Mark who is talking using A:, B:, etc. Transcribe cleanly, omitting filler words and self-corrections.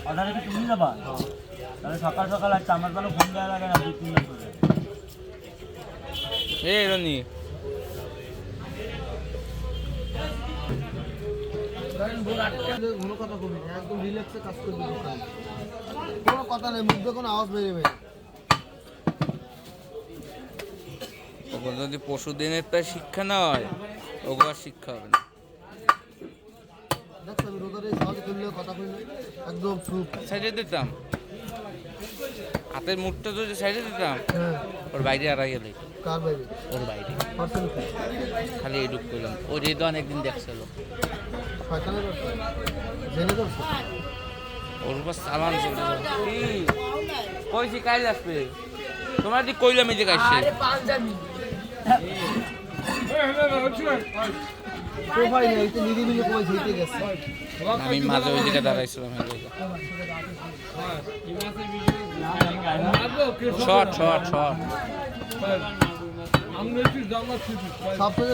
A: অর্ডারে কি তুমি যাবা? তাহলে সকাল সকাল আসছে, আমার কোনো ফোন দেওয়া লাগে না 2-3 জন করে।
B: এই রনি
C: কোনো কথা কবি না, একদম রিল্যাক্সে কাজ করবি দোকানে। কোনো কথা নেই, মুখ দিয়ে কোনো আওয়াজ বেরোবে না।
B: ওগুলো যদি পশুদিনের প্রায় শিক্ষা না হয় ওগুলো আর শিক্ষা হবে না।
C: দেখছো আমি রোদারে সহজে তুললে কথা কইলে একদম চুপ।
B: সাইডে দিতাম, হাতের মুখটা যদি সাইডে দিতাম
C: হ্যাঁ,
B: ওর বাইরে আর গেলে
C: কার বাইরে
B: ওর বাইরে
C: পার্সেল
B: খালি এইটুক করলাম। ওই যে তো অনেকদিন দেখছিল
C: শয়তানের ব্যাপার জেনে করছো।
B: ওর উপর সালাম চলে কি কইছি কাইল আসবে তোমার দি কইলাম এই যে কাইছে
C: প্রোফাইল নেই, তো নিরিবিলি কই যেতে গেছে।
B: আমি মাঝে ওই জায়গায় দাঁড়াইছিলাম শর্ট শর্ট শর্ট
C: সব থেকে